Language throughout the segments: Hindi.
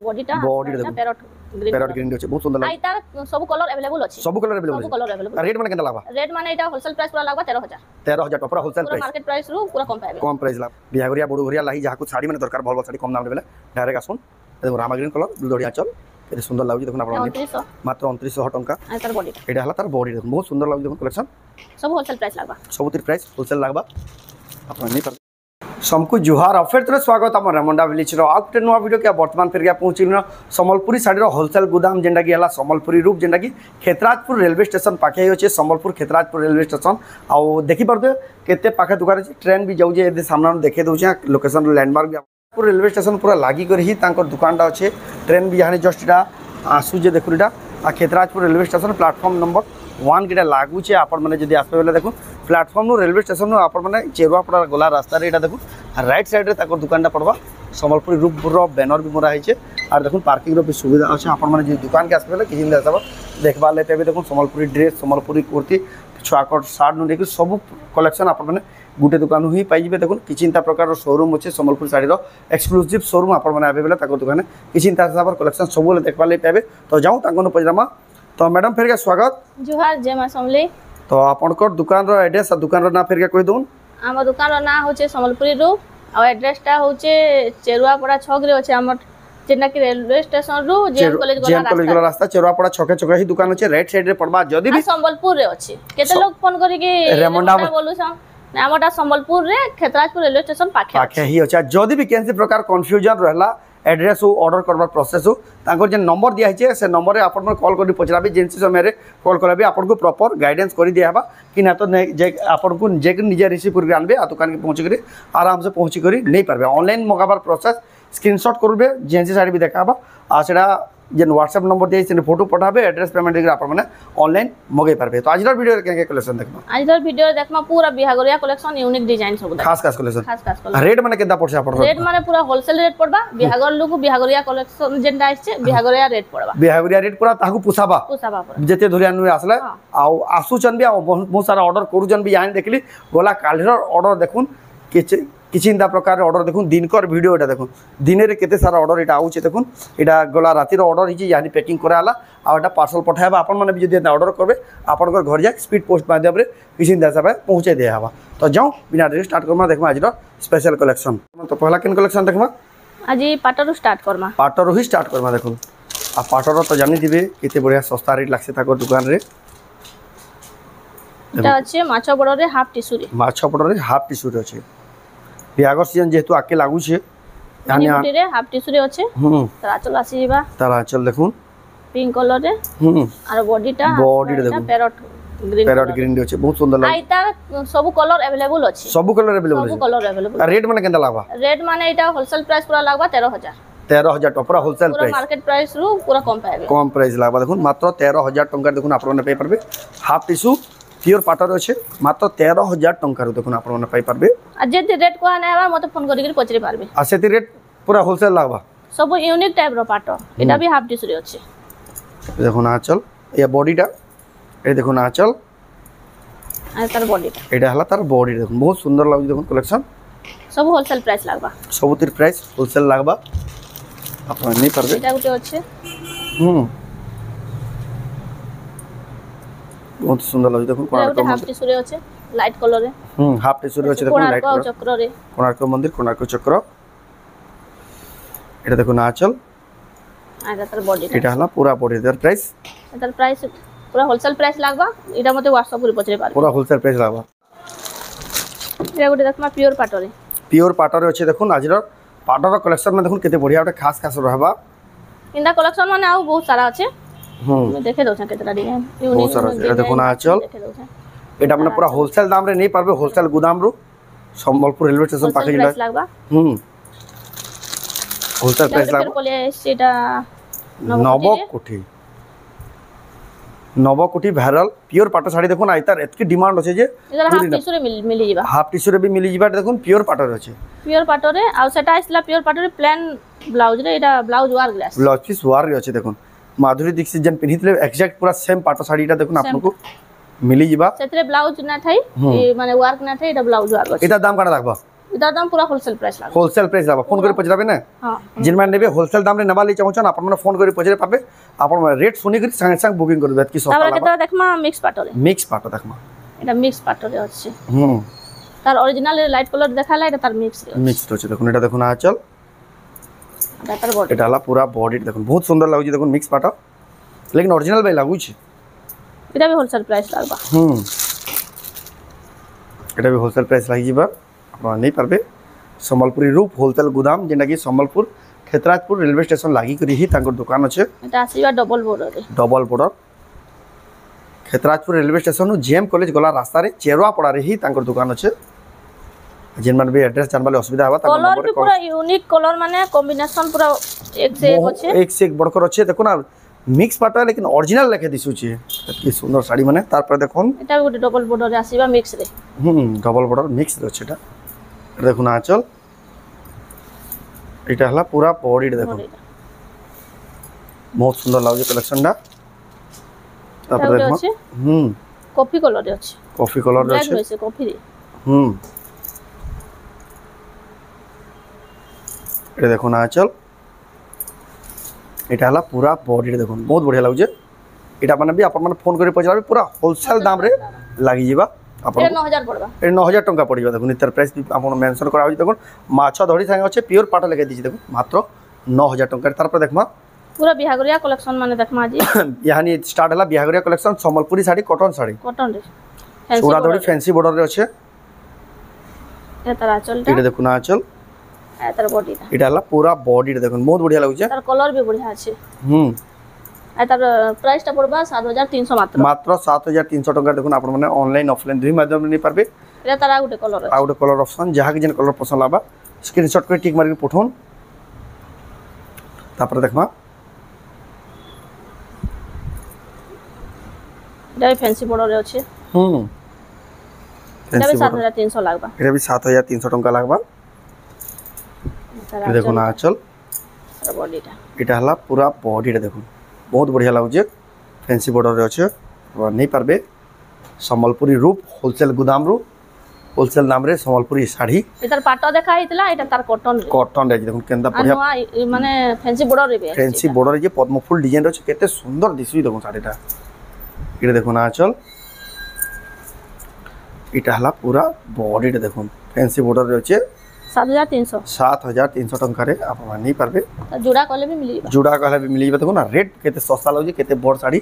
बॉडीटा बॉडी पैरट ग्रीन আছে बहुत सुंदर लागे आइतार सब कलर अवेलेबल अछि सब कलर अवेलेबल रेट माने केनता लागबा रेट माने एटा होलसेल प्राइस पूरा लागबा 13000 टपरा होलसेल प्राइस मार्केट प्राइस रु पूरा कम प्राइस ला बिहागरिया बडुगरिया लाही जाहाको साड़ी माने दरकार भल साड़ी कम दाम देबेले डायरेक्ट आसुन देखो रामा ग्रीन कलर दुलदड़िया चल केते सुंदर लागु देखुन आपण मात्र 2900 टंका आइतार बॉडी एटा हला तार बॉडी देखो बहुत सुंदर लागु देखुन कलेक्शन सब होलसेल प्राइस लागबा सबतिर प्राइस होलसेल लागबा आपण नहीं कर सबको जुहार और फिर थे स्वागत आम रेमंडा विलेज रो आउट नुआ वीडियो के वर्तमान फेर पहुँचल संबलपुरी साड़ी होलसेल गोदाम जेनटा कि है संबलपुरी रूप जेनटा कि खेतराजपुर रेलवे स्टेशन पाखे अच्छे संबलपुर खेतराजपुर रेलवे स्टेशन आउ देखिपे केते पाखे दुकान अच्छे ट्रेन भी जाऊे सामने देखे दूचे लोकेशन लैंडमार्क भी रेलवे स्टेशन पूरा लागिक ही दुकानटा अच्छे ट्रेन भी यहाँ जस्ट इटा आसूचे देखो यहाँ Khetrajpur railway station platform number 1 गीटा लगुचे आपण मैंने जब आसपे बेले देखो प्लाटफर्म रेलवे स्टेशन आपण मैंने चेरुआपड़ा गला रास्ता देखो राइट साइड रे दुकानटा पड़वा संबलपुरी रूप बैनर भी मरा है और देखो पार्किंग भी सुविधा अच्छे आपण मैंने दुकान के आसपे किसी देखा लेते देखो संबलपुरी ड्रेस संबलपुरी कुर्ती छुआकट सार्ट नु देखो सब कलेक्शन आपण मैंने गोटे दुकान ही पाइबे देखो किसी प्रकार शोरूम अच्छे संबलपुर साड़ी एक्सक्लूसिव शोरूम आपण मैंने आवेबल दुकान किसी हिसाब कलेक्शन सब देखा पाइबे तो जाऊँ पचारमा तो मैडम फिर क्या स्वागत जुहार जय मां समली तो आपनकर दुकान रो एड्रेस दुकान रो ना फिर क्या कहि दोन हम दुकान रो ना होचे संबलपुरी रूप और एड्रेस टा होचे चेरुआपड़ा छक रे होचे हमर जेना कि रेलवे स्टेशन रू जेएन कॉलेज गला रास्ता चेरुआपड़ा छके छके ही दुकान होचे राइट साइड रे पड़बा जदी भी संबलपुर रे होचे केते लोग फोन करी कि रेमंडा बोलु सा हमटा संबलपुर रे खेतराजपुर रेलवे स्टेशन पाखे ही होचे जदी भी केनसी प्रकार कंफ्यूजन रहला एड्रेस हो ऑर्डर करबार प्रोसेस हो तांकर जे नंबर दिया है से नंबर रे आपन कॉल करी पचराबे जेंसी समय रे कॉल करबे आपन को प्रॉपर गाइडेंस करी दियाबा कि ना तो जे आपन को जे निजे रिसीव करके आनबे आ दुकान के पहुंच करी आराम से पहुंच करी नहीं पारबे ऑनलाइन मगाबार प्रोसेस स्क्रीनशॉट करबे जेंसी साड़ी भी देखाबा आ सेडा जे व्हाट्सएप नंबर दिया से फोटो पठाबे एड्रेस पेमेंट देकर आपन माने ऑनलाइन मगे पारबे तो आजर वीडियो के कलेक्शन देखमा आजर वीडियो देखमा पूरा बिहागरिया कलेक्शन यूनिक डिजाइन सब खास कलेक्शन रेट माने केदा पड़छे आपन रेट माने पूरा होलसेल रेट पड़बा बिहागर लोग बिहागरिया कलेक्शन जेंडा आइछे बिहागरिया रेट पड़बा बिहागरिया रेट पूरा ताकू पुसाबा जेते धरिया नु आसले आ आसुचन भी बहुत सारा ऑर्डर करूजन भी यहाँ देखली गोला कालीर ऑर्डर देखुन किसी प्रकार ऑर्डर देखुन दिनकर वीडियो एटा देखुन दिन रे केते सारा ऑर्डर एटा आउचे देखुन एटा गला रातिर ऑर्डर हिची यानी पैकिंग कराला आ एटा पार्सल पठाबा आपन माने भी जदी ऑर्डर करबे आपन घर जा स्पीड पोस्ट माध्यम रे किसी हिसाब पहुंचे दे हवा तो जाऊ बिना देरी स्टार्ट करमा देखमा आज स्पेशल कलेक्शन तो पहला किन कलेक्शन देखमा आज पाटरो स्टार्ट करमा पाटरो ही स्टार्ट करमा देखुन आ पाटरो तो जानि दिबे केते बढ़िया सस्ता रेट लागसे ताको दुकान रे एटा अछि माछो बडो रे हाफ टिश्यू रे अछि बिहागर सीजन जेतु आके लागु छे यानी रे हाफ टिश्यू रे अछि तारा चल आसी जीवा तारा चल देखुन पिंक कलर रे और बॉडीटा देखुन पैरट ग्रीन अछि बहुत सुंदर लाग आइता सब कलर अवेलेबल अछि सब कलर अवेलेबल रेट माने केनता लागबा रेट माने एटा होलसेल प्राइस पूरा लागबा 13000 टपरा होलसेल प्राइस मार्केट प्राइस रु पूरा कम प्राइस लागबा देखुन मात्र 13000 टंका देखुन आपन पे परबे हाफ टिश्यू प्योर पाटर अच्छे मात्र 13000 टंका देखुन आपन पाई परबे आ जे रेट को आने हवा मते फोन करी पचरी पारबे आ सेति रेट पूरा होलसेल लागबा सब यूनिक टाइप रो पाटो एटा भी हाफ टिश्यू रे अच्छे देखुन आंचल ये बॉडीटा ए देखुन आंचल आ तार बॉडीटा एटा हला तार बॉडी देखुन बहुत सुंदर लागु देखुन कलेक्शन सब होलसेल प्राइस लागबा सब तिर प्राइस होलसेल लागबा आपन नहीं परबे एटा गुटे अच्छे बहुत सुंदर लगे देखो कोणार्क हाफ टिश्यू रे अच्छे लाइट कलर रे हाफ टिश्यू रे अच्छे देखो लाइट कलर चक्र रे कोणार्क मंदिर कोणार्क चक्र एटा देखो नाचल आदा तर बॉडी एटा हला पूरा बॉडी दर प्राइस तर प्राइस पूरा होलसेल प्राइस लागबा एटा मते व्हाट्सएप पर पचरे पार पूरा होलसेल प्राइस लागबा ए गुटे देखमा प्योर पाटर रे अच्छे देखो आजर पाटर कलेक्शन में देखो केते बढ़िया ओटे खास रहबा इंदा कलेक्शन माने आ बहुत सारा अच्छे देखे दो केतरा डिजाइन बहुत सारा एटा देखो ना चल एटा माने पूरा होलसेल दाम रे नहीं पारबे होलसेल गोदाम रो संबलपुर रेलवे स्टेशन पाखे जिला लागबा होलसेल प्राइस लागबा बोले सेटा नवकोटी वायरल प्योर पाटो साड़ी देखो ना इतार एतकी डिमांड होचे जे इधर हाफ टिश्यू रे मिली जीवा हाफ टिश्यू रे भी मिली जीवा देखो प्योर पाटो रे प्योर पाटो रे आ सेटा इसला प्योर पाटो रे प्लेन ब्लाउज रे एटा ब्लाउज वार ग्लास ब्लाउज पीस वार रे अछि देखो माधुरी दीक्षित जन पिनितले एग्जैक्ट पूरा सेम पाटो साड़ीटा देखो आपनको मिली जीवा सेतरे ब्लाउज ना थाई माने वर्क ना थाई एटा ब्लाउज वार अछि एटा दाम काटा लागबा इधर दाम पूरा होलसेल प्राइस लागबा होलसेल प्राइस लागबा फोन करि पचराबे ना हां जिन मान नेबे होलसेल दाम रे नबा ले चाहछन आपन मन फोन करि पचरे पाबे आपन रेट सुनी करि संग संग बुकिंग करबे कि सस्ता लागबा केता देखमा मिक्स पाटरे मिक्स पाटो देखमा এটা মিক্স পাটরে আছে তার অরিজিনাল লাইট কালার দেখালা এটা তার মিক্স আছে দেখুন এটা দেখুন আঁচল এটা তার বডি এটা হলা পুরা বডি দেখুন বহুত সুন্দর লাগুছে দেখুন মিক্স পাটা लेकिन ओरिजिनल भाई लागुছে এটা भी होलसेल प्राइस लागबा এটা भी होलसेल प्राइस लागि जिबा आपण नहीं पारबे संबलपुरी रूप होलसेल गोदाम जेना कि संबलपुर खेतराजपुर रेलवे स्टेशन लागि करी ही तांकर दुकान আছে এটা আসিবা double border Khetrajpur railway station JM college गला रास्ता रे चेरुआ पड़ा रे ही तांकर दुकान আছে जेन मान भी एड्रेस जानबाले असुविधा हवा तांकर कलर भी पूरा यूनिक कलर माने कॉम्बिनेशन पूरा एक से एक আছে एक से एक बड़कर আছে देखो ना मिक्स पाटा लेकिन ओरिजिनल लेके दिसुची की सुंदर साड़ी माने तार पर देखोन এটা গোটে डबल बॉर्डर रे আসিবা मिक्स रे डबल बॉर्डर मिक्स रे আছে এটা देखो ना आंचल এটা हला पूरा बॉडी देखो बहुत सुंदर लागे कलेक्शन डा तापर देखो कॉफी कलर रे আছে कॉफी कलर रे আছে ब्लैक कॉफी रे এটা দেখো না আঁচল এটা হলা पूरा बॉडी रे देखो बहुत बढ़िया लागजे এটা মানে भी आपन मन फोन करि पचराबे पूरा होलसेल दाम रे लागि जिबा आपन এটা 9000 पड़बा ए 9000 टंका पड़िबा देखो इतर प्राइस भी आपन मेंशन करा होई देखो माछ धड़ी संगे আছে प्योर पाटा लगे दिछि देखो मात्र 9000 टंका तार पर देखमा पूरा बिहागरिया कलेक्शन माने देखमा जी यानी स्टार्ट हला बिहागरिया कलेक्शन संबलपुरी साड़ी कॉटन रे चूड़ा धड़ी फैंसी बॉर्डर रे আছে এটা তার আঁচলটা এটা দেখো না আঁচল এটার বডিটা এটা হলা पूरा बॉडी रे देखो बहुत बढ़िया लागছে তার কালার भी बढ़िया আছে এটার প্রাইসটা পড়বা 7300 মাত্র মাত্র 7300 টাকা দেখুন আপন মানে অনলাইন অফলাইন দুই মাধ্যমে নি পারবে এটা তার আউটে কলর আছে আউটে কলর অপশন যাহা কি যেন কলর পছন্দ লাবা স্ক্রিনশট করে টিক মারি পঠুন তারপর দেখমা এটা ফ্যান্সি বর্ডর রে আছে এটা 7300 লাগবা এটা भी 7300 টাকা লাগবা ये देखो ना आंचल बॉडीटा এটা हला पूरा बॉडीटा देखो बहुत बढ़िया लागजे फैंसी बॉर्डर रे আছে नहीं पारबे संबलपुरी रूप होलसेल गोदाम रू होलसेल नाम रे संबलपुरी साड़ी एतार पाटो देखा हितला एटा तार कॉटन रे देखो केंदा बढ़िया माने फैंसी बॉर्डर रे फैंसी बॉर्डर जे पद्म फूल डिजाइन रे केते सुंदर दिसुई देखो साड़ीटा इटा देखो ना आंचल इटा हला पूरा बॉडीटा देखो फैंसी बॉर्डर रे আছে 7300 टंका रे आप नहीं पारबे जुड़ा कहले भी मिली जुड़ा कहले भी मिली देखो ना रेट केते सस्ता लागजे केते बड़ साड़ी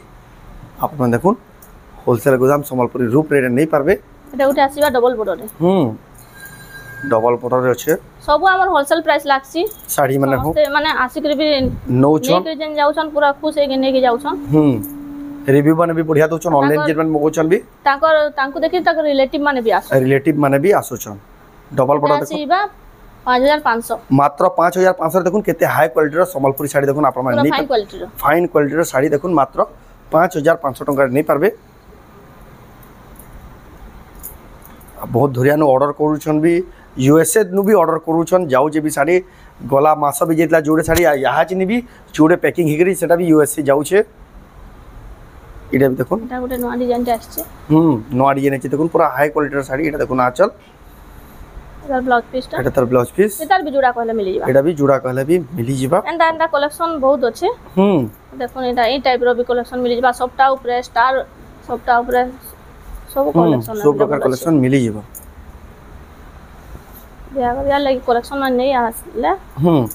आप देखुन होलसेल गोदाम संबलपुरी रूप रे नहीं पारबे এটা উঠে আসিবা डबल बॉर्डर रे डबल बॉर्डर रे আছে सब हमर होलसेल प्राइस लागसी साड़ी माने हो माने आसी करे भी नौछन नेके जन जाउछन पूरा खुश हे के नेके जाउछन रिव्यू माने भी बढ़िया दोछन ऑनलाइन जेन मगोछन भी तांको देखि ताक रिलेटिव माने भी आसोछन डबल बॉर्डर देखो आसीबा 5500 मात्र 5500 देखुन केते हाई क्वालिटी रो संबलपुरी साड़ी देखुन आप माने नहीं फाइन क्वालिटी रो साड़ी देखुन मात्र 5500 टंका नहीं पारबे बहुत धुरिया नु ऑर्डर करूछन भी यूएसए नु भी ऑर्डर करूछन जाऊ जे भी साड़ी गला मास भी जेतला जोड़े साड़ी यहाँ चिनी भी जोड़े पैकिंग हिगरी सेटा भी यूएसए जाऊ छे इडा भी देखुन এটা গোটে নয়া ডিজাইন টা আসছে নয়া ডিজাইন আছে দেখুন পুরা হাই কোয়ালিটির শাড়ি এটা দেখুন আঁচল এটার ব্লাউজ পিসটা এটা তার ব্লাউজ পিস এটার भी जुड़ा कहले मिली जाबा এটা भी जुड़ा कहले भी मिली जिबा एंडा कलेक्शन बहुत আছে দেখুন এটা এই টাইপ रो भी कलेक्शन मिली जाबा सबटा ऊपर स्टार सबटा ऊपर सब कलेक्शन सब प्रकार कलेक्शन मिली जिबा बिहागरिया लगी कलेक्शन में नहीं आसले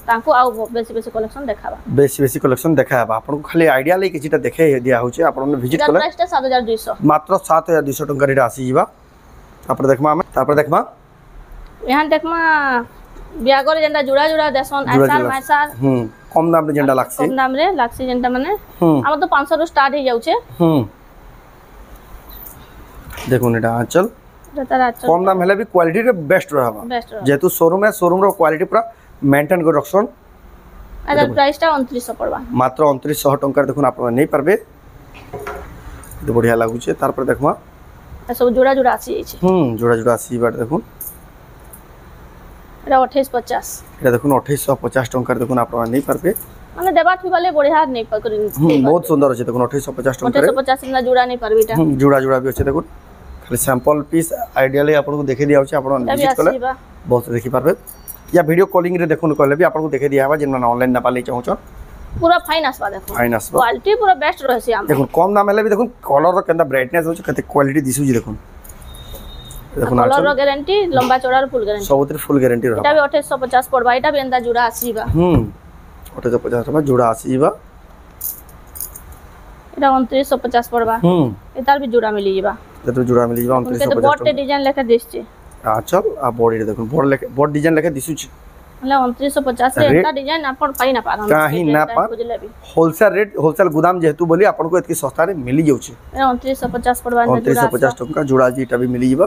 तांको आउ बेसी कलेक्शन देखाबा बेसी कलेक्शन देखाबा आपन को खाली आईडिया ले किछटा देखे दिया होचे आपन विजिट कले प्राइस 7200 मात्र 7200 टंका रे आसी जिबा तापर देखमा हम तापर देखमा यहां देखमा बिहागर जेंडा जुड़ा देसन आसार मासार कम दाम रे जेंडा लागसी कम दाम रे लागसी जेंडा माने हम तो 500 रो स्टार्ट हो जाउछे देखो नेटा आंचल कम दाम हेले भी क्वालिटी रे बेस्ट रहबा जेतु शोरूम है शोरूम रो क्वालिटी पूरा मेंटेन कर रखसन अदर प्राइस ता 2900 पड़बा मात्र 2900 टंका देखुन आप नहीं पारबे तो बढ़िया लागु छे तार पर देखमा सब जुड़ा आसी छै जुड़ा आसी बाट देखुन एटा 2850 एटा देखुन 2850 टंका देखुन आप नहीं पारबे माने देबा थी वाले बढ़िया नहीं पकड़ी बहुत सुंदर छै देखुन 2850 टंका 2850 ना जुड़ा नहीं पारबी ता जुड़ा भी छै देखुन खाली सैंपल पीस आइडियली आपको देखे दिया होचे आपण এটা বি विजिट कले আসিবা बहुत देखि पारबे या वीडियो कॉलिंग रे देखुन कहले भी आपको देखे दिया हवा जिन माने ऑनलाइन ना पाले चाहू पूरा फाइन आसबा देखो फाइन आसबा क्वालिटी पूरा बेस्ट रहसी हम देखुन कम दाम हेले भी देखुन कलर रो केंदा ब्राइटनेस होचे कते क्वालिटी दिसु जी देखुन देखुन कलर रो आचल गारंटी लंबा चौड़ा रो फुल गारंटी सबतिर फुल गारंटी এটা रहबा বি 2850 पड़बा এটা বি एंदा जुड़ा आसीबा 850 रुपया जोड़ा आसीबा এটা 2950 पड़बा এটার বি जुड़ा मिली जीबा तो जोड़ा मिल जीवा उनके तो 2950 बोट डिजाइन लेके दिसছে आचल आ बॉडी देखुन बोर्ड डिजाइन लेके दिसु छी मतलब 2950 रे एता डिजाइन अपन पाई ना पार काहे ना पार होलसेल रेट होलसेल गोदाम जेतु बोली आपन को एतकी सस्ता रे मिली जाउ छी 2950 पड़बा एंदा जुड़ा 2950 टका जोड़ा जीटा भी मिली जीवा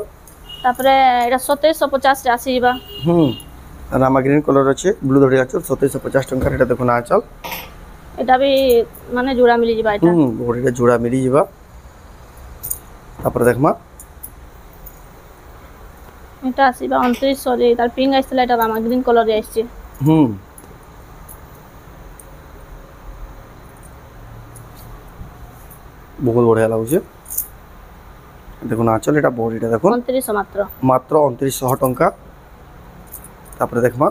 तापरे एटा 2750 रे आसीबा रामा ग्रीन कलर अच्छे ब्लू धड़ी आचल 2750 टका रेटा देखुन आचल এটা বি মানে জোড়া মিলি যাবা এটা বডিটা জোড়া মিলি যাবা তারপরে দেখমা এটা আসিবা 2900 রে তার পিঙ্ক আইছলা এটা রামা গ্রিন কলর রে আসছে বহুত বড়িয়া লাগুছে দেখুন আচল এটা বডিটা দেখুন 2900 মাত্র মাত্র 2900 টঙ্কা তারপরে দেখমা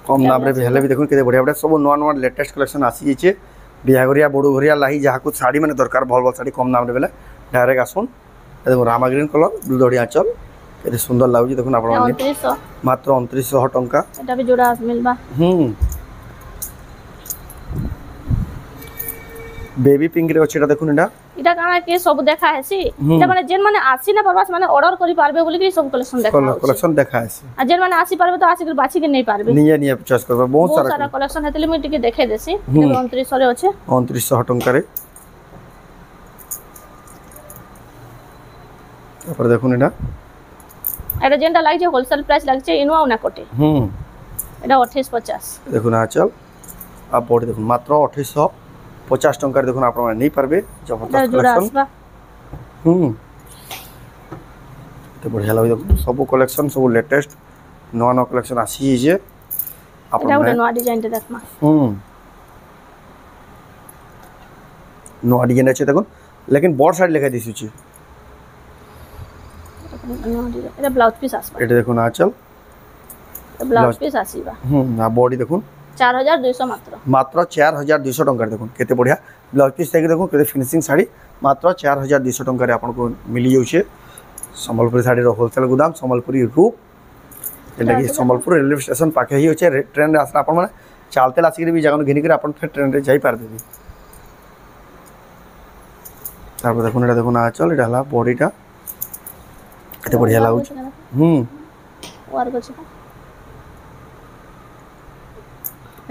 कम दाम रे हेले भी देखुन केते बढ़िया बढ़िया सब नवा नवा लेटेस्ट कलेक्शन आसी जेचे बिहागरिया बड़ू घरिया लाही जहा कुछ साड़ी माने दरकार भल भल साड़ी कम दाम रे बेले डायरेक्ट आसुन देखो रामा ग्रीन कलर ब्लू धड़ी आंचल केते सुंदर लागुची देखुन आपण 2900 मात्र 2900 टंका এটা भी जोड़ा मिलबा बेबी पिंक रे अछि এটা দেখুন এটা কানা के सब देखा हैसी এটা মানে जेन माने आसी ना परवास माने ऑर्डर करि पारबे बोली कि सब कलेक्शन देखा कलेक्शन देखा हैसी आ जेन माने आसी पारबे तो आसी के बाची के नहीं पारबे निये चॉइस करबे बहुत सारा कलेक्शन हेतले मैं टिके देखे देसी 2900 रे अछि 2900 टंका रे তারপর দেখুন এটা যেটা লাগছে হোলসেল প্রাইস লাগছে ইনওয়াও না কোটে এটা 2850 দেখুন আচল আপ বডি দেখুন মাত্র 2850 टंका देखुन आपण माने नहीं पारबे जबरदस्त कलेक्शन तो बढ़िया लगे सब कलेक्शन सब लेटेस्ट नवा नवा कलेक्शन आसी जे आपण माने नवा डिजाइन ते देखमा नवा डिजाइन আছে দেখুন लेकिन बॉर्ड साइड लेखा दिसु छी এটা ব্লাউজ পিস আসবে এটা দেখুন আচল ব্লাউজ পিস আসিবা না বডি দেখুন 4200 मात्र मात्र 4200 टंका देखुन केते बढ़िया ब्लाउज पीस देखि देखुन केते फिनिशिंग साड़ी मात्र 4200 टंका रे आपन को मिली जाउछे संबलपुरी साड़ी रो होलसेल गोदाम संबलपुरी रूप जेटा कि संबलपुर रेलवे स्टेशन पाखे ही होचे ट्रेन रे आसला आपन माने चालते लासी भी जगन घिनी कर आपन फिर ट्रेन रे जाई पार देबी तारपर देखुन एटा देखुन आचल एटा हला बॉडीटा केते बढ़िया लागुछ वर्क अछि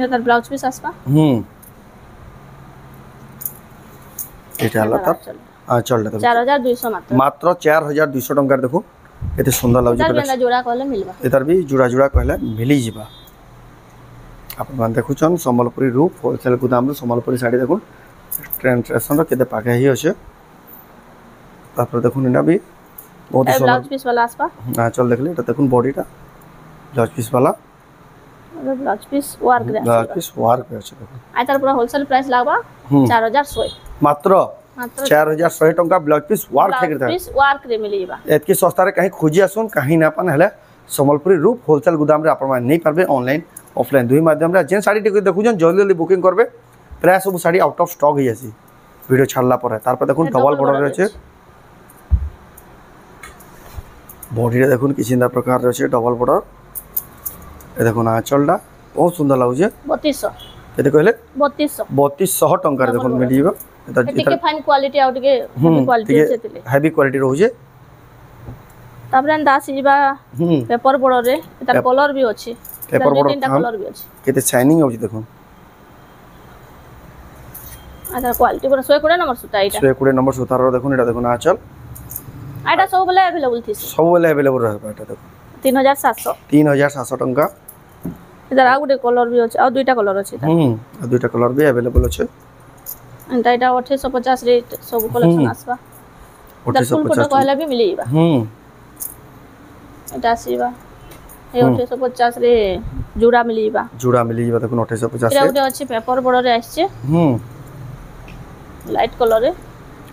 এটা ব্লাউজ পিস আসবা এটা হলো তার আঁচলটা দেখো 4200 মাত্র মাত্র 4200 টাকার দেখো এতে সুন্দর লাগুছে এটা জোড়া কলে মিলবা এটার भी জোড়া জোড়া কইলে মিলি ଯିବା আপন মান দেখুছন সম্বলপুরি রূপ হোলসেল গোদাম रो সম্বলপুরি শাড়ি দেখুন ট্রেন্ড ফ্যাশন रो কেতে পাকে হি আছে তারপর দেখুন এটা भी बहुत ही ব্লাউজ পিস वाला আসবা আঁচল দেখলে এটা দেখুন বডিটা ব্লাউজ পিস वाला ब्लाउज पीस वर्क रे ब्लाउज पीस वर्क আছে দেখুন আই তার পুরো হোলসেল প্রাইস লাগবা 4100 মাত্র 4100 टंका ब्लाउज पीस वर्क থেকে ब्लाउज पीस वर्क रे मिलिबा एतकी सस्ता रे कहीं खोजी आसुन कहीं ना पान हले संबलपुरी रूप होलसेल गोदाम रे आपण मान नहीं पारबे ऑनलाइन ऑफलाइन दुई माध्यम रे जेन साड़ी टिके देखु जन जल्दी जल्दी बुकिंग करबे प्राय सब साड़ी आउट ऑफ स्टॉक ही आसी वीडियो छाड़ला पर तार पर देखुन डबल बॉर्डर रे আছে बॉडी रे देखुन किसिंदा प्रकार रे আছে डबल बॉर्डर ए देखुन आंचलडा बहुत सुंदर लागुचे 3200 केते कहले 3200 टंका रे देखुन मिलिबा এটা টিকে ফাইন কোয়ালিটি আউট কে হেভি কোয়ালিটি আছে হেভি কোয়ালিটি রহুছে তারপরে দাসি যা পেপার বড় রে তার কলর भी ଅଛି পেপার বড় তিনটা কলর भी ଅଛି কেতে শাইনিং হଉଛି দেখুন আচ্ছা কোয়ালিটি পুরো 120 নম্বর সুতা এটা 120 নম্বর সুতার দেখুন এটা দেখুন আঁচল এটা সব বেলে अवेलेबल থিস সব বেলে अवेलेबल रहबा এটা দেখুন 3700 टंका इधर आ गुटे कलर भी अछि आ दुईटा कलर अछि आ दुईटा कलर भी अवेलेबल अछि एंटा एटा 2850 रेट सब कलेक्शन आसबा 2850 कहले भी मिलिबा एटा आसीबा ए 2850 रे जुड़ा मिलिबा देखुन 2850 एटा गुटे अछि पेपर बड़ रे आछे लाइट कलर रे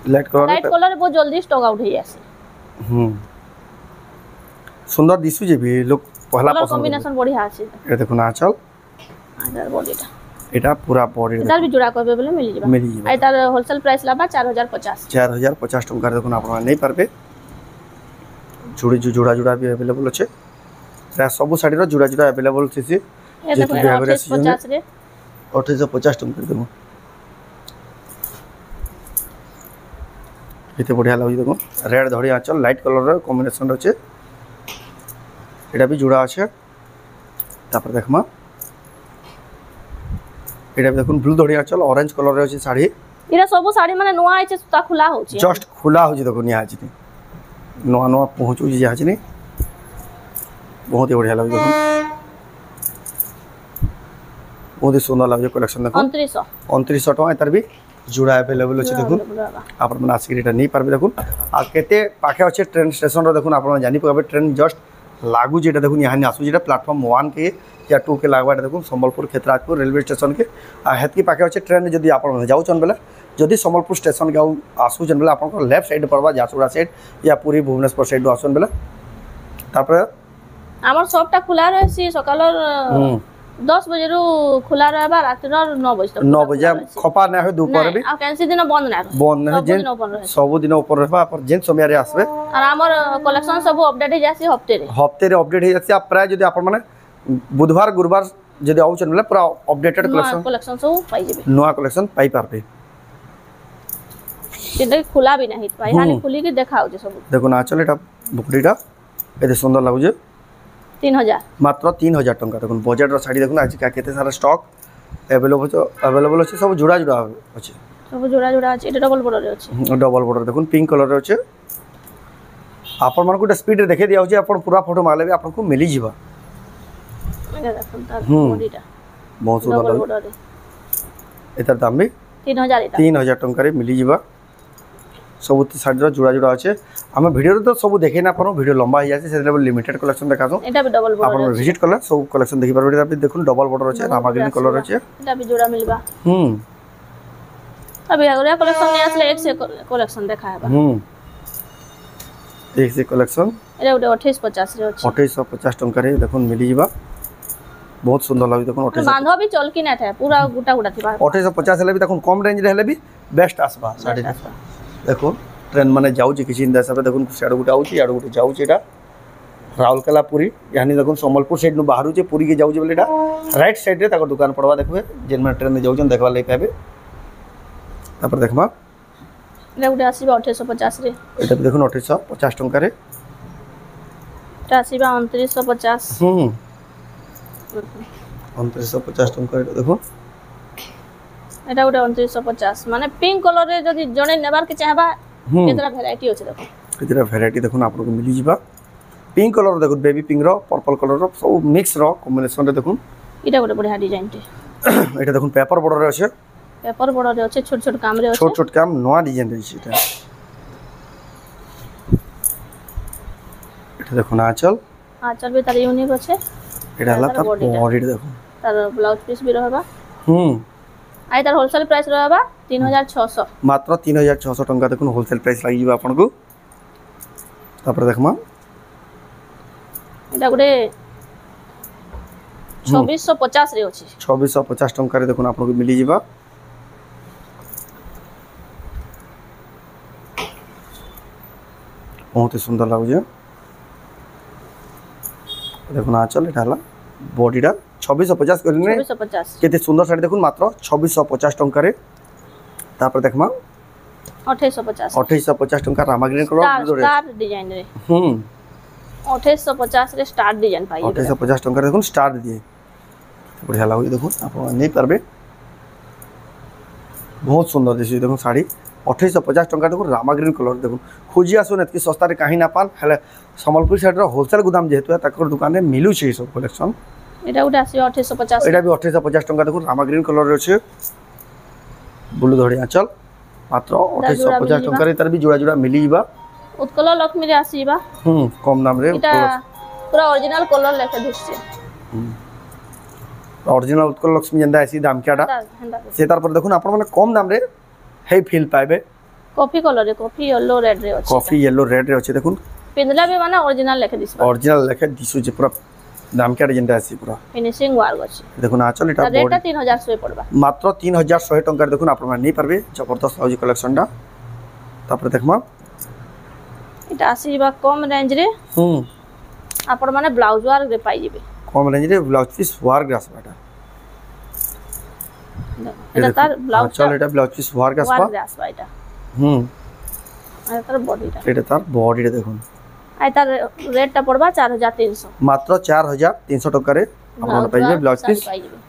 लाइट कलर बहुत जल्दी स्टॉक आउट हो जासी सुंदर दिसु जे भी लोग पहला कलर पसंद कॉम्बिनेशन बढ़िया আছে ए देखो ना चल आधार बॉडीटा এটা পুরা বডি এটার भी जोड़ा করবে বলে মিলি যাবে মিলি যাবে এটার হোলসেল প্রাইস লাবা 4050 4050 টাকা দেখুন আপনারা নেই পারবে জোড়া জোড়া भी अवेलेबल আছে এটা সব শাড়ির জোড়া জোড়া अवेलेबल আছে ये देखो 2850 रे 2850 টাকা দেবো এতে বড়িয়া লাগুছে দেখুন রেড ধড়ি আঁচল লাইট কলর কম্বিনেশন আছে এটা भी জোড়া আছে তারপর দেখমা এটা দেখুন ব্লু ধড়ি আঁচল অরেঞ্জ কলর আছে শাড়ি এরা সব শাড়ি মানে নয়া আইছে সুতা খোলা হচ্ছে जस्ट खुला हो देखो यहाँ आज नुआ नुआ पहुँचू आज नहीं बहुत ही बढ़िया लगे देखो बहुत ही सुंदर लगे कलेक्शन देखो 2900 टका तार भी जोड़ा अवेलेबल अच्छे देखो आप आसिक यहाँ नहीं पारे देखो आ केते पाखे अच्छे ट्रेन स्टेशन देखो आप जानी पाबे ट्रेन जस्ट लागू जेटा देखो यहाँ आसू जेटा प्लाटफर्म 1 के या 2 के लागवा देखो संबलपुर क्षेत्राजपुर रेलवे स्टेशन के हेतकी पाखे अच्छे ट्रेन जदि आप जाऊन बेले जदि संबलपुर स्टेशन के आसुचन बेले आप लेफ्ट साइड पड़वा झारसुगुड़ा साइड या पूरी भुवनेश्वर साइड आसन बेले तापर আমার সবটা খোলা রয়েছে সকাল 10 बजे रु खुला रहबा रात 9 बजे तक 9 बजे खपा ना हो दोपहर भी आ कैंसी दिन बंद ना बंद ना जेन सब दिन ऊपर रहबा पर जेन समय रे आसबे और हमर कलेक्शन सब अपडेट हो जासी हफ्ते रे अपडेट हो जासी आप प्राय जदि आप माने बुधवार गुरुवार जदि आउचन बेले पूरा अपडेटेड कलेक्शन सब पाई जेबे नया कलेक्शन पाई पारबे जेटा खुला भी नहीं पाई हानि खुली के देखाओ जे सब देखो ना चल एटा बुकड़ीटा एते सुंदर लागु जे 3000 मात्र 3000 टंका देखो बजट रो साड़ी देखो आज का केते सारा स्टॉक अवेलेबल अछि सब जुड़ा जुड़ा अछि सब जुड़ा जुड़ा अछि एटा डबल बॉर्डर अछि डबल बॉर्डर देखो पिंक कलर रे अछि आपन मन को स्पीड रे देखे दिया अछि आपन पूरा फोटो मारले भी आपन को मिली जीवा एटा देखो तार बॉडीटा बहुत सुंदर डबल बॉर्डर एतार दाम भी 3000 एटा 3000 टंका रे मिली जीवा सब साड़ी जुड़ा जुड़ा अच्छे आम भिडियो तो सब देखे ना पारो भिडियो लंबा हो जाए से लिमिटेड कलेक्शन देखा दो एटा भी डबल बॉर्डर आप विजिट कले सब कलेक्शन देखि पारबे आप देखुन डबल बॉर्डर अच्छे रामा ग्रीन कलर अच्छे एटा भी जोड़ा मिलबा अभी अगला कलेक्शन नहीं आसले एक से कलेक्शन देखा है एक से कलेक्शन एटा 2850 रे अछि 2850 टंका रे देखुन मिली जीवा बहुत सुंदर लागे देखुन 28 बांधो भी चल की ना था पूरा गुटा गुटा थी 2850 हेले भी देखुन कम रेंज रे हेले भी बेस्ट आसबा साड़ी देखो ट्रेन माने जाउची किछि इंदा सब देखुन साडो गुटा आउची आडो गुटा जाउची एटा राउरकेला पुरी यानी देखुन संबलपुर साइड नु बाहरु जे पुरी के जाउची बोले एटा राइट साइड रे ताको दुकान पड़वा देखबे जेन में ट्रेन में जाउचन देखबा लई पाबे तापर देखमा एटा गुटा आसीबा 2850 रे एटा भी देखुन 2850 टंका रे एटा आसीबा 2950 2950 टंका रे देखो एटा गुटा 2950 माने पिंक कलर रे जदी जने नेबार के चाहबा केतरा वैरायटी होचे देखो केतरा वैरायटी देखुन आपन को मिली जीवा पिंक कलर देखो बेबी पिंक रो पर्पल कलर रो सब मिक्स रो कॉम्बिनेशन रे देखुन एटा गुटा बढ़िया डिजाइन टे एटा देखुन पेपर बॉर्डर रे अछि पेपर बॉर्डर रे अछि छोट छोट काम रे अछि छोट छोट काम नया डिजाइन रे अछि एटा देखुन आंचल भी तार यूनिक अछि एटा हला तार बॉडी देखो तार ब्लाउज पीस भी रहबा आई तार होलसेल प्राइस रहबा 3600 मात्र 3600 टंका देखुन होलसेल प्राइस लागि जीवा आपन को तापर देखमा एटा गुडे 2650 रे अछि 2650 टंका रे देखुन आपन को मिली जीवा बहुत ही सुंदर लागु जे देखुन आचल एटा हला बॉडीटा 2650 करने 2650 केते सुंदर साड़ी देखुन मात्र 2650 टंका रे तापर देखमा 2850 टंका Rama green colour star design रे 2850 रे स्टार डिजाइन पाई 2850 टंका रे देखुन स्टार दिए बढ़िया लागो देखुन आप नहीं पारबे बहुत सुंदर दिसि देखुन साड़ी 2850 टंका देखुन रामा ग्रीन कलर देखुन खोजी आसुन एतकी सस्ता रे काहे ना पान हेले संबलपुर साइड रो होलसेल गोदाम जेहेतु तकर दुकान रे मिलु छै सब कलेक्शन एटा उडा आसी 2850 एटा भी 2850 टंका देखुन रामा ग्रीन कलर रे छै ब्लू धड़ी आंचल मात्र 2850 टंका रे तार भी जोड़ा जोड़ा मिली जीवा उत्कल लक्ष्मी रे आसीबा कम दाम रे एटा पूरा ओरिजिनल कलर लेके दिसছে ओरिजिनल उत्कल लक्ष्मी जंदा ऐसी दाम केटा से तार पर देखुन आपण माने कम दाम रे हे फील पाइबे कॉफी कलर रे कॉफी येलो रेड रे अछि कॉफी येलो रेड रे अछि देखुन पिंदला भी माने ओरिजिनल लेखे दिसबा ओरिजिनल लेखे दिसु जे पूरा दाम के जेंटा आसी पूरा फिनिशिंग वर्क अछि देखुन आचल एटा रेट 3100 पड़बा मात्र 3100 टंका देखुन आपण माने नै परबे जबरदस्त आउजी कलेक्शन डा तापर देखमा एटा आसीबा कम रेंज रे आपण माने ब्लाउज वर्क रे पाई जेबे कम रेंज रे ब्लाउज पीस वर्क ग्रास बाटा एटा तार ब्लाउज चल एटा ब्लाउज पीस वर्क ग्रास बा ग्रास बा एटा आ तार बॉडीटा एटा तार बॉडी रे देखुन आ तार रेट टा पड़बा 4300 मात्र 4300 टंका रे आपण पाइबे ब्लाउज पीस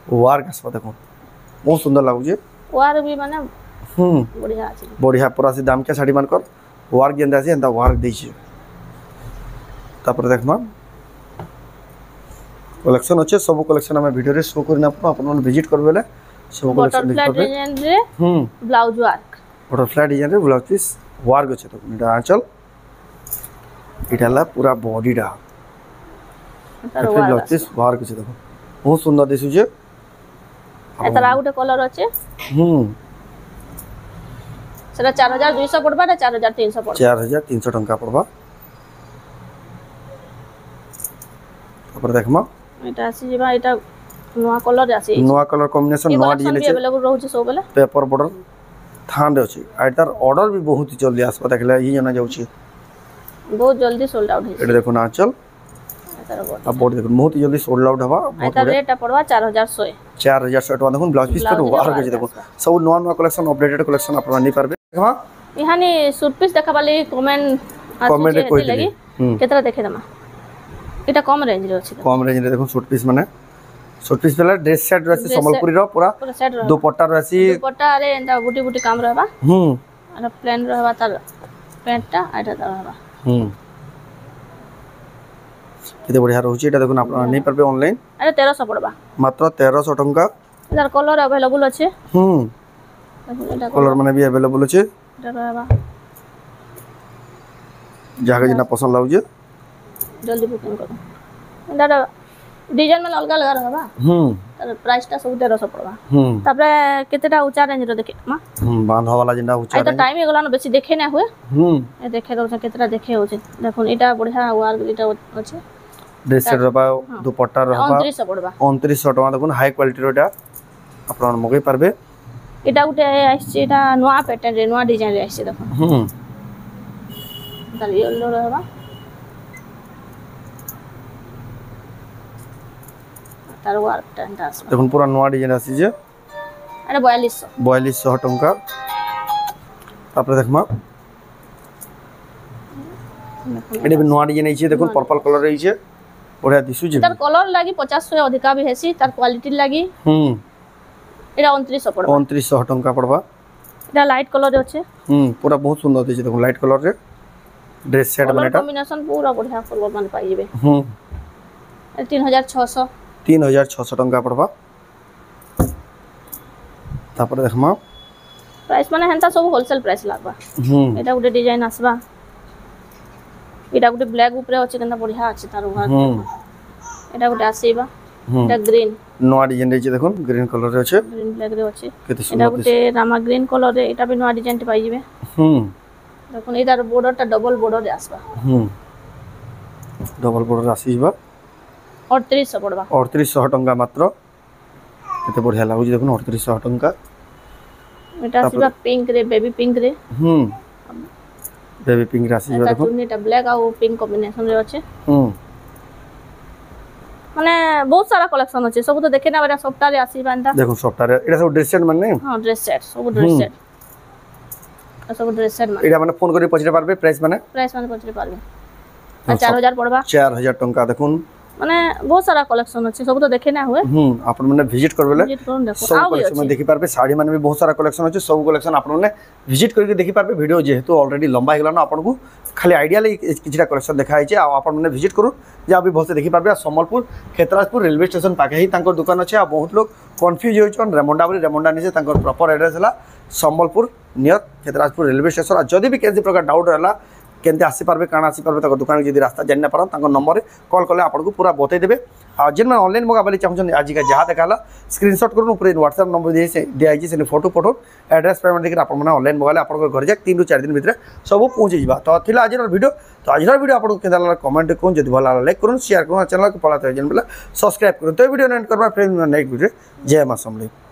वर्क ग्रास बा देखुन बहुत सुंदर लागु जे वार भी माने बढ़िया अछि बढ़िया पूरा से दाम के साड़ी मान कर वर्क जेंदा से एंदा वर्क दै छै तापर देखमा कलेक्शन अच्छे सब कलेक्शन हमें वीडियो रे शो करना अपन अपन विजिट करबेले सब कलेक्शन देख बटरफ्लाई डिजाइन रे ब्लाउज वर्क बटरफ्लाई डिजाइन रे ब्लाउज पीस वर्क अच्छे तो इटा आंचल इटा ला पूरा बॉडी डा ब्लाउज पीस वर्क अच्छे देखो बहुत सुंदर दिसु जे एतरा गुटे कलर अच्छे सेटा 4200 पड़बा ना 4300 पड़बा 4300 टंका पड़बा तापर देखमा एटा आसी जेबा एटा नवा कलर आसी नवा कलर कॉम्बिनेशन नवा डिजाइन छै अवेलेबल रहउ छै सब बेले पेपर बॉर्डर थान रे अछि आइतार ऑर्डर भी बहुत जल्दी आसबा देखला ई जना जाउ छी बहुत जल्दी सोल्ड आउट है एटा देखो ना चल अब बोर्ड देखो बहुत जल्दी सोल्ड आउट हवा एटा रेट पड़वा 4100 टका देखो ब्लाउज पीस पर वार के देखो सब नवा नवा कलेक्शन अपडेटेड कलेक्शन अपन नहीं पारबे देखमा इहानी सूट पीस देखा वाली कमेंट रे कोइ लगी केतरा देखे दमा एटा कम रेंज रे अछि कम रेंज रे देखो सूट पीस माने सूट पीस वाला ड्रेस सेट रहसी संबलपुरी रो पूरा दुपट्टा रहसी दुपट्टा रे एंदा बुटी बुटी काम रहबा अरे प्लेन रहबा तार पैंटटा आटा रहबा केते बढ़िया रहउची एटा देखो आपण नहीं परबे ऑनलाइन अरे 1300 पड़बा मात्र 1300 टंका इधर कलर अवेलेबल अछि कलर माने भी अवेलेबल अछि एटा रहबा जाके जिना पसंद लाउजे जल्दी बुकिंग करो इधर डिजाइन में अलग अलग रहबा तार प्राइस टा सब 1300 पड़बा तापरे केतेटा ऊंचा रेंज रो देखे मा बांधा वाला जिना ऊंचा तो टाइम एगला न बेसी देखे ना हुए ए देखे दो केतेटा देखे हो छै देखुन एटा बढ़िया वार एटा अछि ड्रेस सेट रहबा दुपट्टा रहबा 2900 पड़बा 2900 टका देखुन हाई क्वालिटी रोटा आपण मगै पारबे एटा गुटे आइछि एटा नवा पैटर्न रे नवा डिजाइन रे आइछि देखुन तार येलो रहबा तार वार टेंटा देखुन पूरा नवा डिजाइन आसी जे अरे 4200 टंका तापर देखमा एडे भी नवा डिजाइन आइछे देखुन पर्पल कलर रही छे बढ़िया दिसु जे तार कलर लागी 50 से अधिका भी हेसी तार क्वालिटी लागी एटा 2900 पड़बा 2900 टंका पड़बा एटा लाइट कलर रे अछि पूरा बहुत सुंदर दिसु देखुन लाइट कलर रे ड्रेस सेट बनेटा कॉम्बिनेशन पूरा बढ़िया कलर बन पाई जेबे 3600 टंका पड़बा तापर देखमा प्राइस माने हेंता सब होलसेल प्राइस लागबा एटा गुटे डिजाइन आसबा एटा गुटे ब्लैक ऊपर अछि केना बढ़िया अछि तार वर्क एटा गुटे आसीबा एटा ग्रीन नवा डिजाइन रे देखुन ग्रीन कलर रे अछि ग्रीन ब्लैक रे अछि केते एटा सुंदर गुटे रामा ग्रीन कलर रे एटा भी नवा डिजाइन पाई जेबे देखुन एटार बॉर्डर टा डबल बॉर्डर रे आसबा डबल बॉर्डर आसीबा 3800 पड़बा 3800 टंका मात्र केते बढ़िया लागु देखुन 3800 टंका एटा आसीबा पिंक रे बेबी पिंक रे बेबी पिंक रासी एटा चुन्नीटा ब्लैक आ पिंक कॉम्बिनेशन रे अछि माने बहुत सारा कलेक्शन अछि सब तो देखे ना बेटा सप्ताह रे आसी बांधा देखो सप्ताह रे एटा सब ड्रेस सेट माने हां ड्रेस सेट सब ड्रेस सेट सब ड्रेस सेट माने एटा माने फोन करी पछरे पारबे प्राइस माने पछरे पारबे 4000 पड़बा 4000 टंका देखुन माने बहुत सारा कलेक्शन अछि सब तो देखे ना हुए आपण माने विजिट करबेले विजिट करून देखो सब कलेक्शन में देखि पारबे साड़ी माने भी बहुत सारा कलेक्शन अछि सब कलेक्शन आपण माने विजिट करके देखि पारबे वीडियो जेहेतु ऑलरेडी लंबा हे गलानो आपण को खाली आइडिया ले किछटा कलेक्शन देखाइ छै आ आपण माने विजिट करू जे अभी बहुत से देखि पारबे संबलपुर खेतराजपुर रेलवे स्टेशन पाके ही तांकर दुकान अछि आ बहुत लोग कंफ्यूज होय छन रेमंडा निसे तांकर प्रॉपर एड्रेस हला Sambalpur near Khetrajpur railway station आ जदी भी केसी प्रकार डाउट रहला केनते आसी पारबे काना आसी पारबे ताको दुकान जदी रास्ता जानि ना पारन ताको नंबर रे कॉल करले आपन को पूरा बतै देबे आ जेन मैंने ऑनलाइन मगा बोले चाहूँ आज का जहाँ देखा स्क्रीनशॉट करूँ ऊपर व्हाट्सएप नंबर दिखाई से फोटो पठाऊँ एड्रेस पेमेंट देखिए आप ऑनलाइन मगाले आप घर जाए 3 ରୁ 4 दिन भितर सब पहुँची जा तो थी आज वीडियो तो आज वीडियो आपको क्या कमेंट करूँ जब भल लाइक करूँ शेयर करूँ चैनल को पढ़ा जेन सब्सक्राइब करूँ तो वीडियो एंड करवा फ्रेंड नेक्स्ट वीडियो जय माँ समलेई।